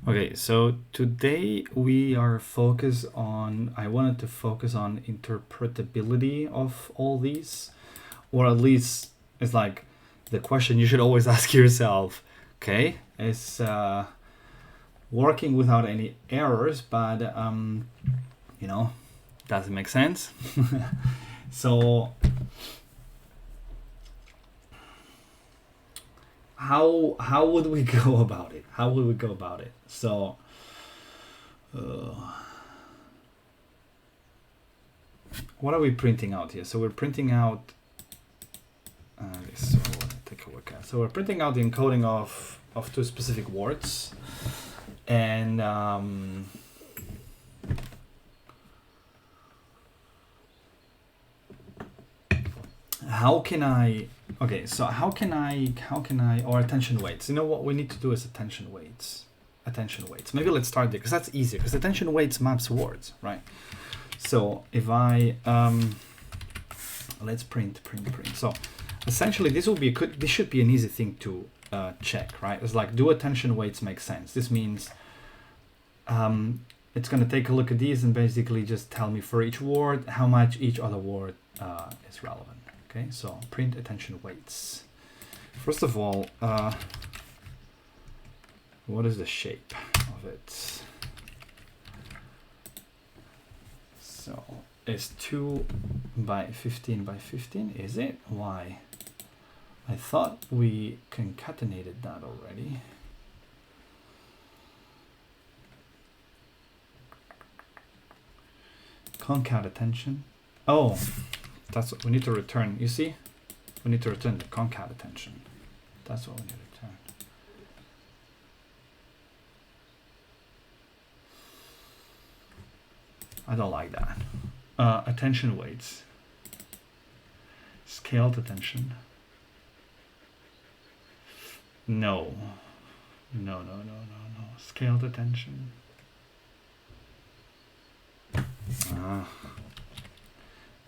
Okay, so today we are focused on, I wanted to focus on interpretability of all these, or at least it's like the question you should always ask yourself, okay, is working without any errors, but you know, does it make sense? So how would we go about it? How would we go about it? So what are we printing out here? So we're printing out this. So take a look at. So we're printing out the encoding of two specific words, and how can I? Okay, so how can I? Or attention weights. You know what we need to do is attention weights. Attention weights. Maybe let's start there because that's easier. Because attention weights maps words, right? So if I let's print. So essentially, this will be this should be an easy thing to check, right? It's like, do attention weights make sense? This means it's going to take a look at these and basically just tell me for each word how much each other word is relevant. Okay, so print attention weights. First of all, what is the shape of it? So it's 2 by 15 by 15, is it? Why? I thought we concatenated that already. Concat attention. Oh, that's what we need to return. You see? We need to return the concat attention. That's what we need to return. I don't like that. Attention weights. Scaled attention. No. Scaled attention.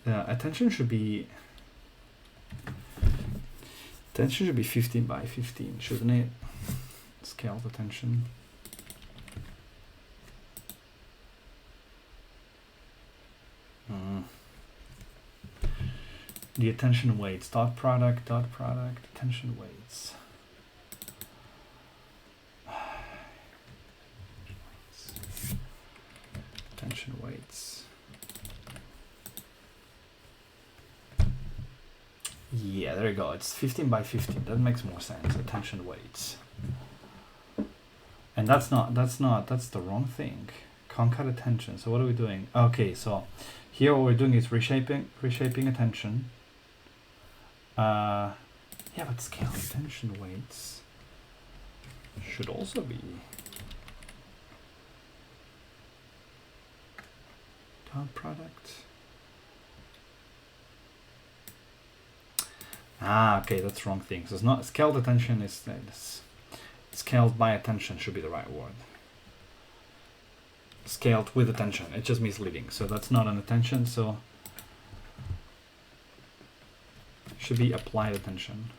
Attention should be 15 by 15, shouldn't it? Scaled attention. The attention weights, dot product, attention weights. Attention weights. Yeah, there you go. It's 15 by 15. That makes more sense. Attention weights. And that's the wrong thing. Concat attention. So what are we doing? Okay, so here what we're doing is reshaping attention. Yeah, but scale attention weights should also be dot product. Okay, that's the wrong thing. So it's not scaled attention, is scaled by attention should be the right word. Scaled with attention, it's just misleading. So that's not an attention, so should be applied attention.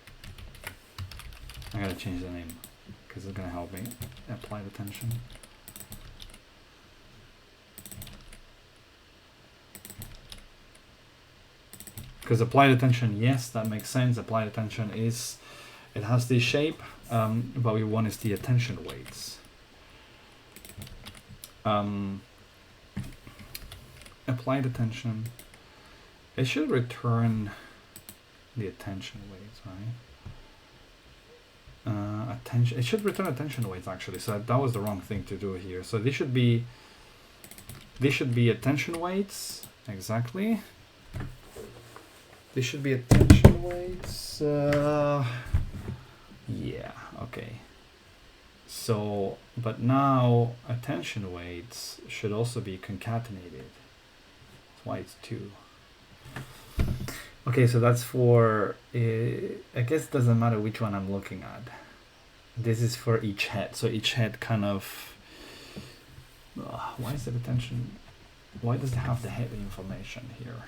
I gotta change the name because it's gonna help me. Applied attention. Because applied attention, yes, that makes sense. Applied attention is, it has this shape, but we want is the attention weights. Applied attention, it should return the attention weights, right? Attention, it should return attention weights actually. So that was the wrong thing to do here. So this should be attention weights, exactly. This should be attention weights. Yeah, okay. So, but now attention weights should also be concatenated. That's why it's 2. Okay, so that's for, I guess it doesn't matter which one I'm looking at. This is for each head. So each head kind of, why is the attention, why does it have the head information here?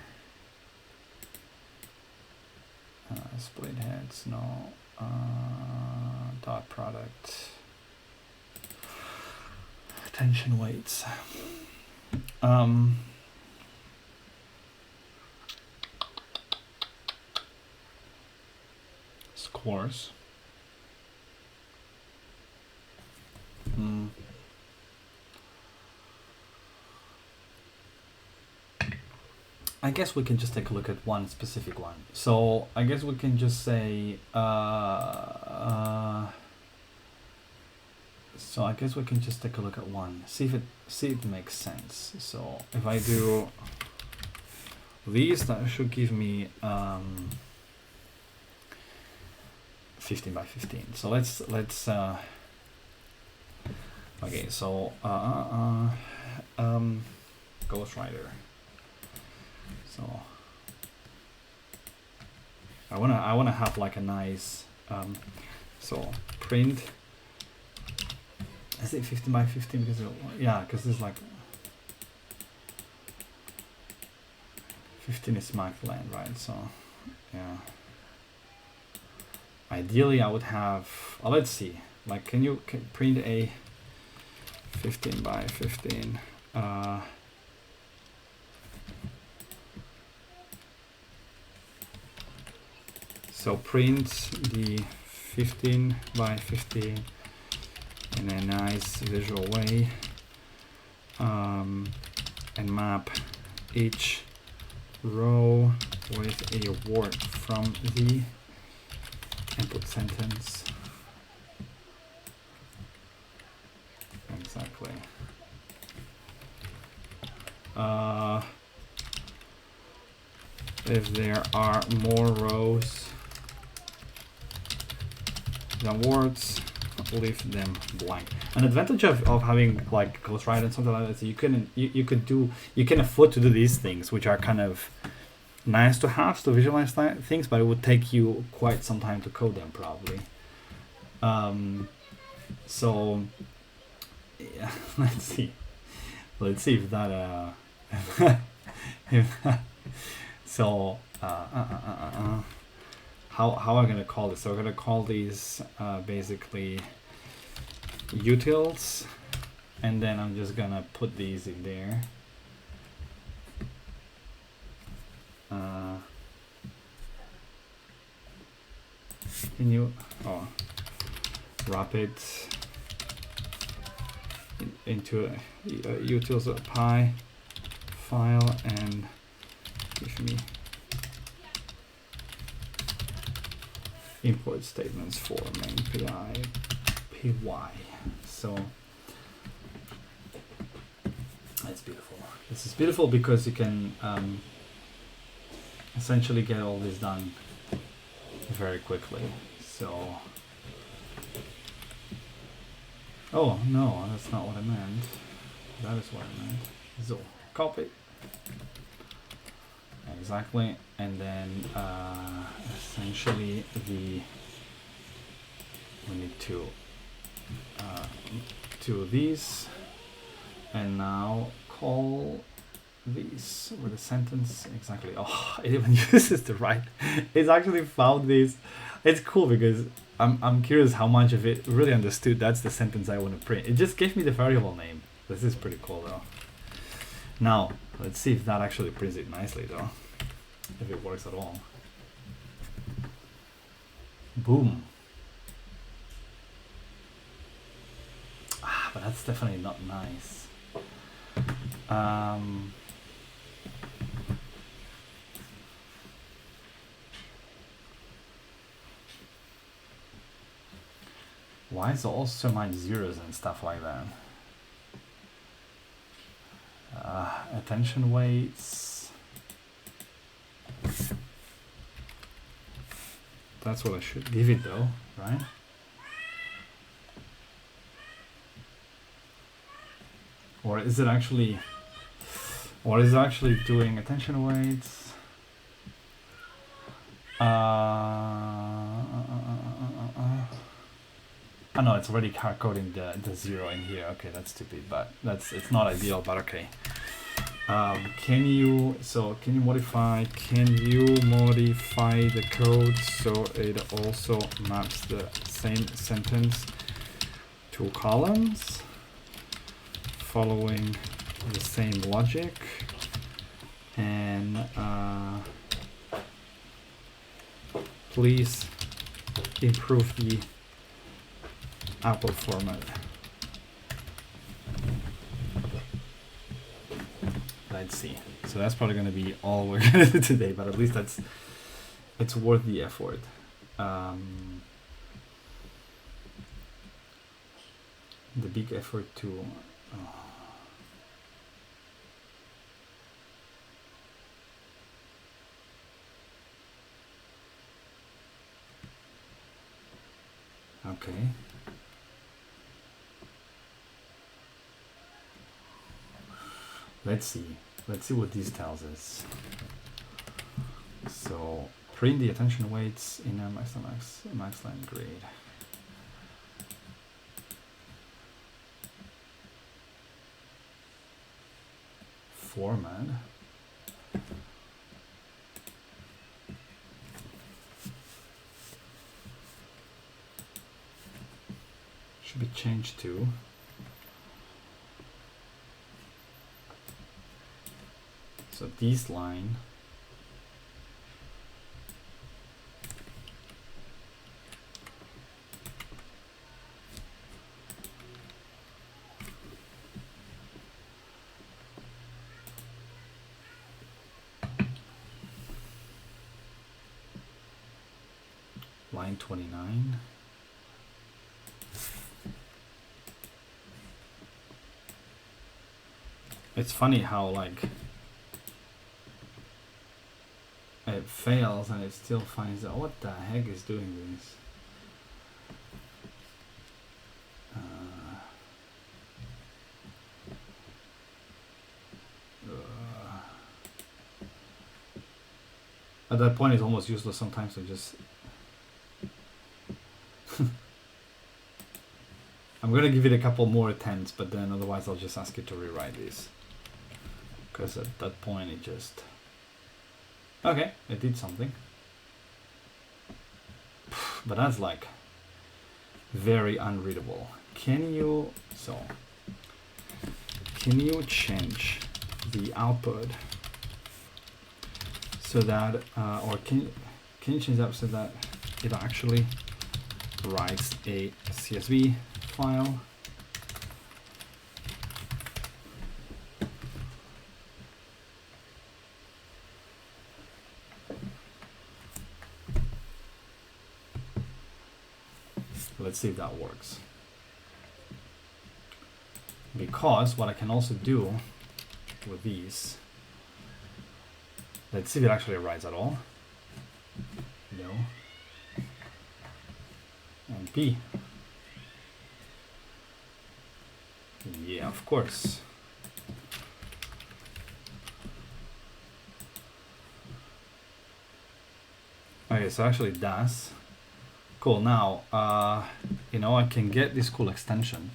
Split heads, no. Dot product. Attention weights. Scores. I guess we can just take a look at one specific one. So I guess we can just say, so I guess we can just take a look at one, see if it makes sense. So if I do these, that should give me 15 by 15. So let's okay. So Ghost Rider. So I wanna have like a nice so print. I say 15 by 15 because because it's like 15 is Mac land, right? So yeah. Ideally, I would have. Let's see. Like, can you print a 15 by 15? So print the 15 by 15 in a nice visual way, and map each row with a word from the input sentence. Exactly. If there are more rows than words, leave them blank. An advantage of having like Ghost Rider and something like that is you can afford to do these things, which are kind of nice to have to visualize things, but it would take you quite some time to code them probably. So yeah, let's see if that so how am I gonna call this? So we're gonna call these basically utils, and then I'm just gonna put these in there. Can you wrap it into a utils.py file and give me import statements for main py. So that's beautiful. This is beautiful because you can essentially get all this done very quickly. So oh no, that's not what I meant. That is what I meant. So copy. Exactly, and then essentially we need to do these, and now call these with a sentence. Exactly. Oh, it even uses the right. It's actually found this. It's cool because I'm curious how much of it really understood. That's the sentence I want to print. It just gave me the variable name. This is pretty cool though. Now let's see if that actually prints it nicely though. If it works at all. Boom. But that's definitely not nice. Why is there also so much zeros and stuff like that? Attention weights. That's what I should give it though, right? Or is it actually doing attention weights? Oh no, it's already hard coding the 0 in here. Okay, that's stupid, but it's not ideal, but okay. Can you modify the code so it also maps the same sentence to columns? following the same logic, and please improve the output format. Let's see. So that's probably going to be all we're going to do today, but at least it's worth the effort. The big effort to okay. Let's see what this tells us. So print the attention weights in a max line grade. Format. Should be changed to so this line line 29. It's funny how like it fails and it still finds out what the heck is doing this. At that point it's almost useless sometimes to just I'm gonna give it a couple more attempts, but then otherwise I'll just ask it to rewrite this, because at that point it just okay, it did something, but that's like very unreadable. Can you change the output so that or can you change that so that it actually writes a CSV file? Let's see if that works. Because what I can also do with these, let's see if it actually writes at all. No. And P. Yeah, of course. Okay, so actually it does. Cool. Now, you know, I can get this cool extension.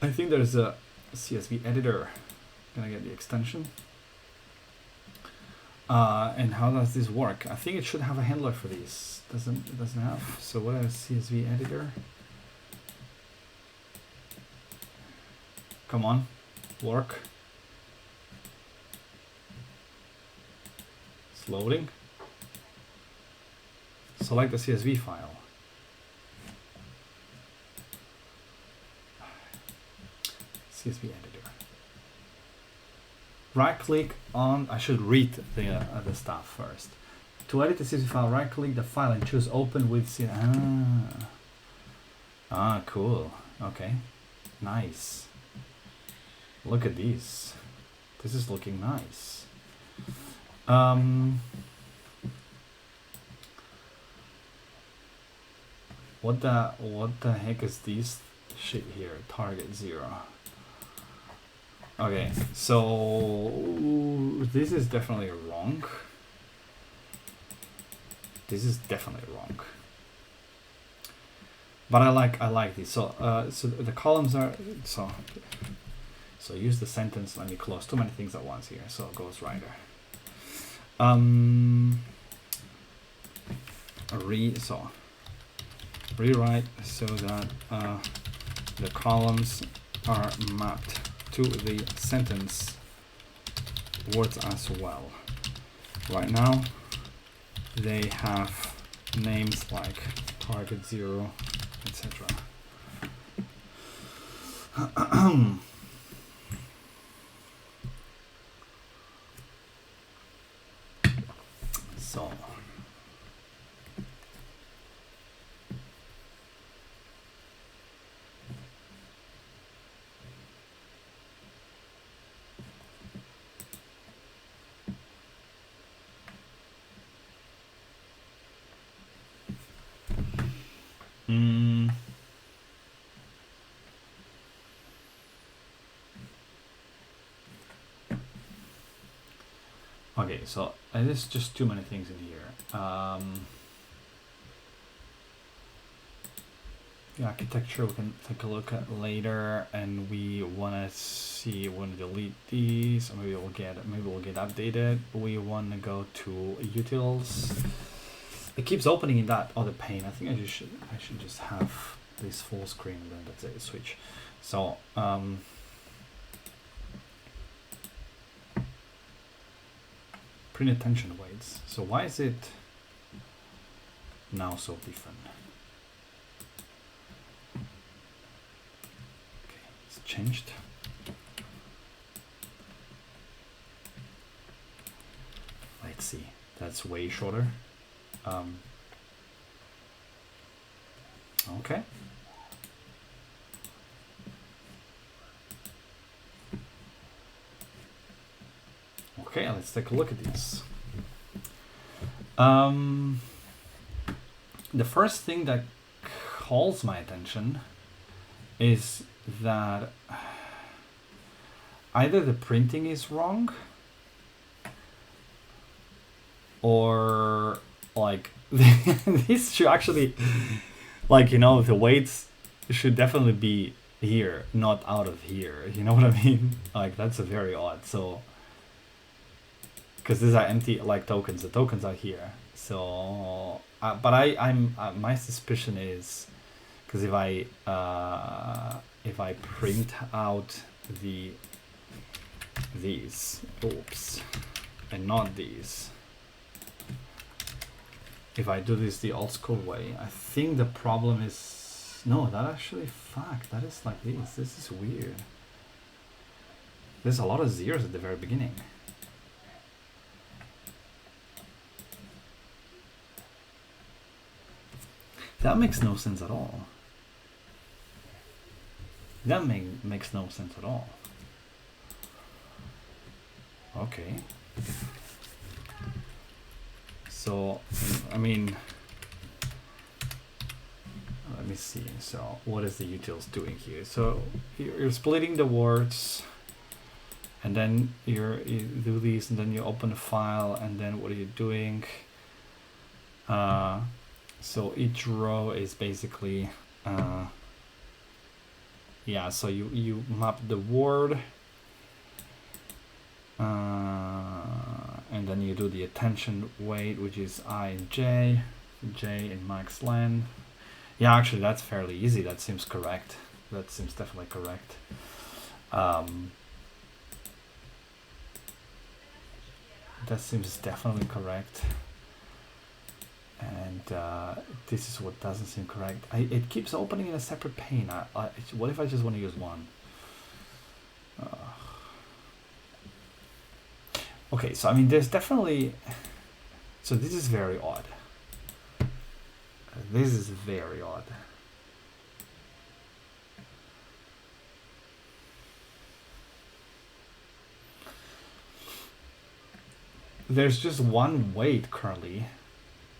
I think there's a CSV editor. Can I get the extension? And how does this work? I think it should have a handler for these. It doesn't have. So what is CSV editor? Come on, work. It's loading. Select the CSV file. CSV editor. Right click on, I should read the stuff first. To edit the CSV file, right click the file and choose open with CSV. Ah, cool. Okay, nice. Look at these. This is looking nice. What the heck is this shit here? Target 0. Okay, so this is definitely wrong. This is definitely wrong. But I like this. So so the columns are so use the sentence. Let me close too many things at once here. So ghostwriter. Rewrite so that the columns are mapped to the sentence words as well. Right now, they have names like target 0, etc. So okay, so there's just too many things in here. The architecture we can take a look at later, and we want to see, we want to delete these, or maybe we'll get updated. We want to go to utils. It keeps opening in that other pane. I think I should just have this full screen, and then that's it. Switch. So print attention weights. So why is it now so different? Okay, it's changed. Let's see. That's way shorter. Okay. Okay, let's take a look at these. The first thing that calls my attention is that either the printing is wrong, or like this should actually, like, you know, the weights should definitely be here, not out of here. You know what I mean? Like, that's a very odd. So because these are empty, like, tokens. The tokens are here. So but I'm my suspicion is, because if I print out these, oops, and not these, if I do this the old school way, I think the problem is, no, that actually, fuck, that is like this. This is weird. There's a lot of zeros at the very beginning. That makes no sense at all. That makes no sense at all. Okay. So, I mean, let me see. So, what is the utils doing here? So, you're splitting the words, and then you do these, and then you open a file, and then what are you doing? So each row is basically, yeah, so you map the word, and then you do the attention weight, which is I and J in max length. Yeah, actually that's fairly easy. That seems correct. That seems definitely correct. That seems definitely correct. And this is what doesn't seem correct. It keeps opening in a separate pane. What if I just want to use one? Okay, so I mean, there's definitely... So this is very odd. This is very odd. There's just one weight currently.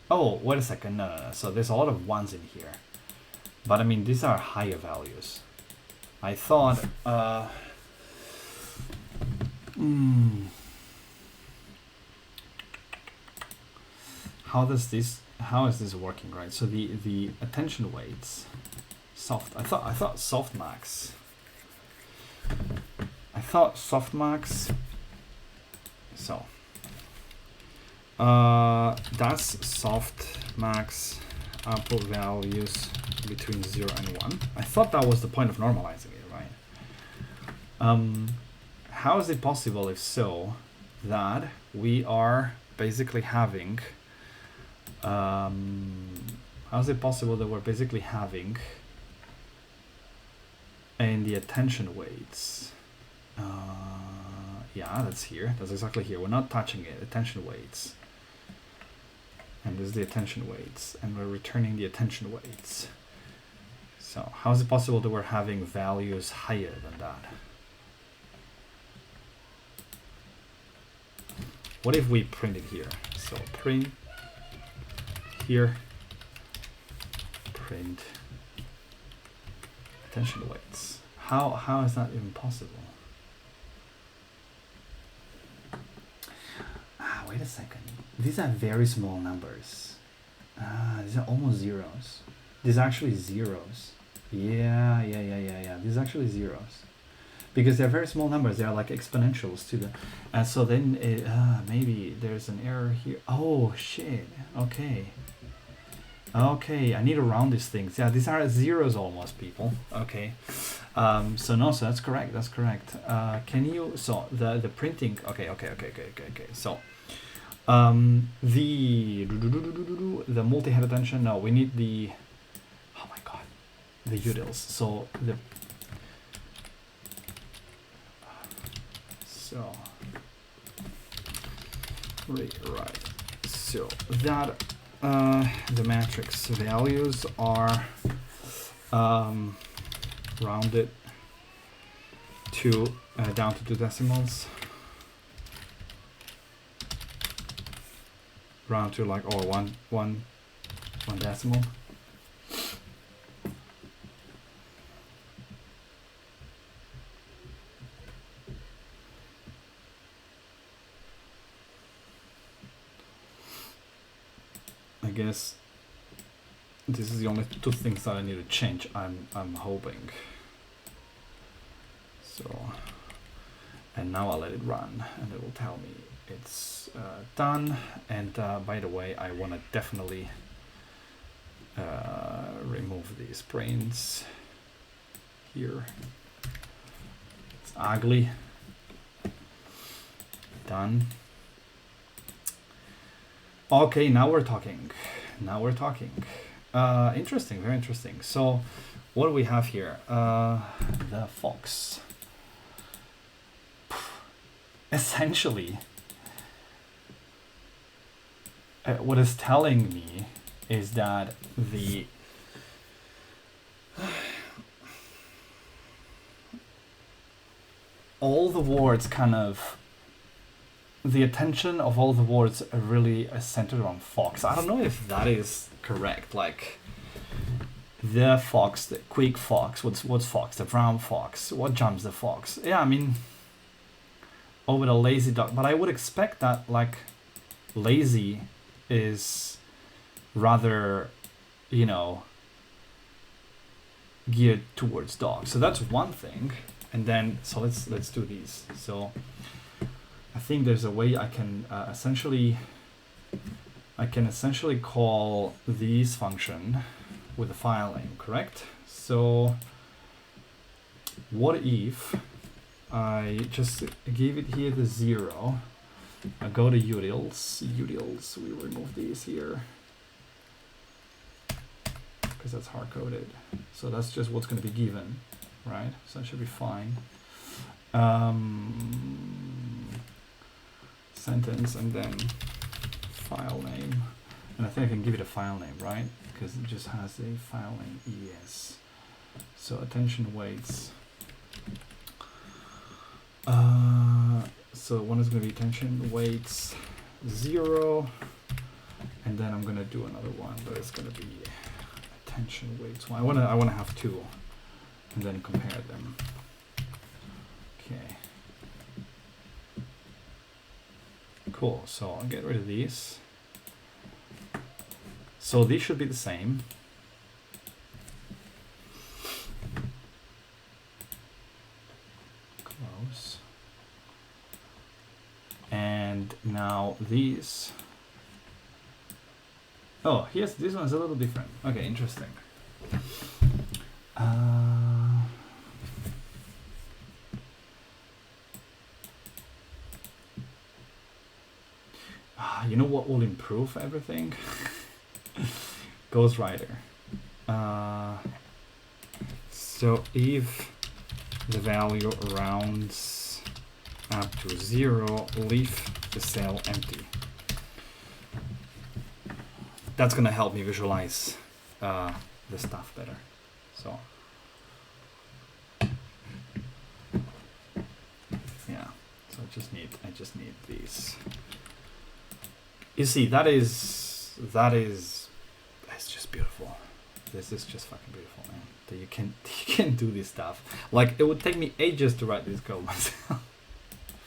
Oh, wait a second. No. So there's a lot of ones in here. But I mean, these are higher values. I thought... How is this working, right? So the attention weights, soft. I thought softmax. Softmax. So that's softmax output values between 0 and 1. I thought that was the point of normalizing it, right? How is it possible, if so, that we are basically having how is it possible that we're basically having in the attention weights, yeah, that's here, that's exactly here, we're not touching it, attention weights, and this is the attention weights, and we're returning the attention weights. So how is it possible that we're having values higher than that? What if we print it here? So print here, print attention weights. How is that even possible? Wait a second. These are very small numbers. These are almost zeros. These are actually zeros. Yeah. These are actually zeros. Because they're very small numbers. They're like exponentials to the... so then maybe there's an error here. Oh, shit. Okay. Okay, I need to round these things. Yeah, these are zeros almost, people. Okay. So no, so that's correct. That's correct. Can you... So the printing... Okay. So... the multi-head attention, no, we need the, oh my god, the utils. So the, so right, so that the matrix values are rounded to down to 2 decimals. Round to like, or one decimal. I guess this is the only 2 things that I need to change. I'm hoping. So, and now I'll let it run, and it will tell me it's done. And by the way, I want to definitely remove these brains here. It's ugly. Done. Okay, now we're talking. Interesting, very interesting. So what do we have here? The fox. Essentially, what it's telling me is that the all the words kind of, the attention of all the words are really centered on fox. I don't know if that is correct. Like the fox, the quick fox, what's fox? The brown fox. What jumps the fox? Yeah, I mean, over the lazy dog, but I would expect that like lazy is rather, you know, geared towards dogs. So that's one thing. And then, so let's do these. So I think there's a way I can essentially call these function with a file name, correct? So what if I just give it here the 0. I go to utils, we remove these here because that's hard coded. So that's just what's going to be given, right? So that should be fine. Sentence and then file name. And I think I can give it a file name, right? Because it just has a file name, yes. So attention weights. So one is going to be attention weights 0, and then I'm going to do another one, but it's going to be attention weights 1. I want to have 2, and then compare them. Okay. Cool. So I'll get rid of these. So these should be the same. Close. And now these. Oh, yes, this one's a little different. Okay, interesting. You know what will improve everything? Ghostwriter. So if the value rounds up to 0, leave the cell empty. That's gonna help me visualize the stuff better. So yeah, so I just need these. You see, that is it's just beautiful. This is just fucking beautiful, man. That you can do this stuff. Like, it would take me ages to write this code myself.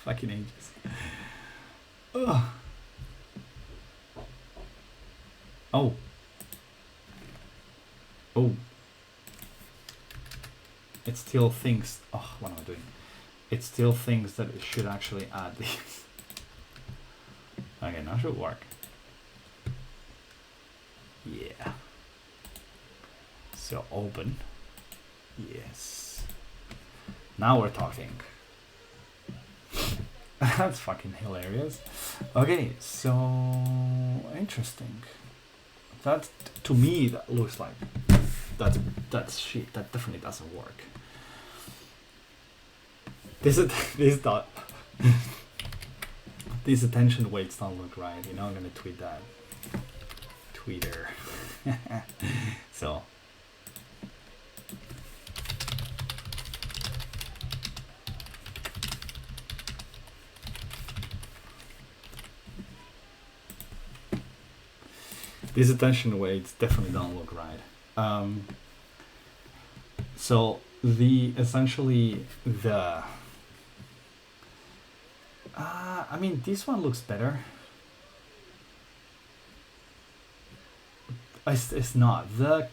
Fucking ages. Ugh. Oh. Oh. It still thinks, oh, what am I doing? It still thinks that it should actually add these. Okay, now it should work. Yeah. So open. Yes. Now we're talking. That's fucking hilarious. Okay, so interesting. That, to me, that looks like that's shit. That definitely doesn't work. These attention weights don't look right. You know, I'm gonna tweet that. Tweeter. So. These attention weights definitely don't look right. So essentially the I mean, this one looks better. It's not the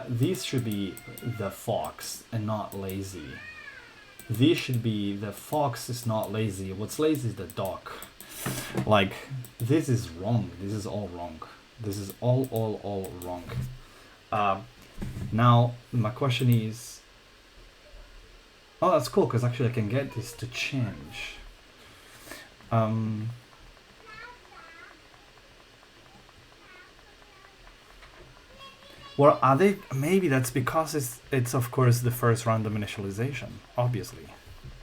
these should be the fox and not lazy. These should be the fox is not lazy. What's lazy is the dog. Like, this is wrong. This is all wrong. This is all wrong. Now my question is, oh, that's cool, because actually I can get this to change. Well, are they? Maybe that's because it's of course the first random initialization, obviously.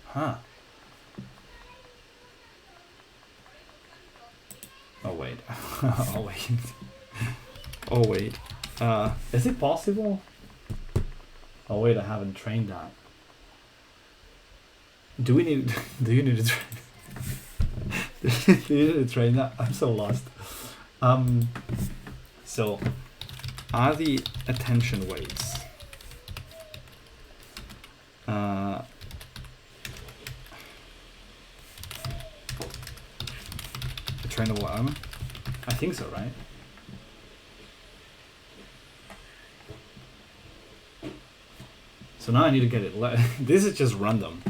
Huh. Oh wait. Oh wait. Oh wait. Is it possible? Oh wait, I haven't trained that. Do you need to train? Do you need to train that? I'm so lost. So are the attention weights trainable? I think so, right? So now I need to get it. This is just random.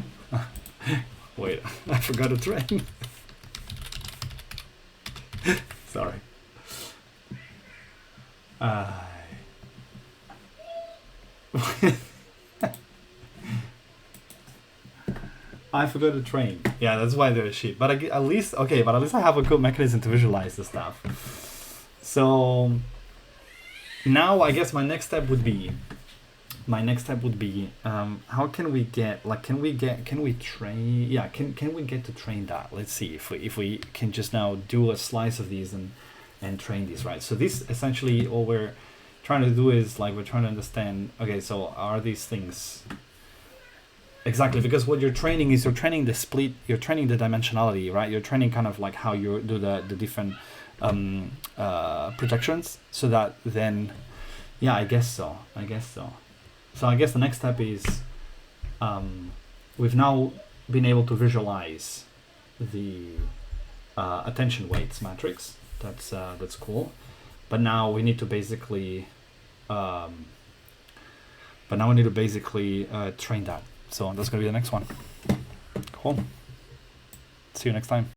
Wait, I forgot to train. Sorry. I forgot to train. Yeah, that's why there's shit. But at least I have a good mechanism to visualize the stuff. So now I guess my next step would be how can we get, like, can we train? Yeah, can we get to train that? Let's see if we can just now do a slice of these and train these, right? So this essentially all we're trying to do is, like, we're trying to understand, okay, so are these things exactly, because what you're training is you're training the split, you're training the dimensionality, right? You're training kind of like how you do the different projections, so that then, yeah, I guess so. So I guess the next step is we've now been able to visualize the attention weights matrix. That's cool. But now we need to basically train that. So that's gonna be the next one. Cool. See you next time.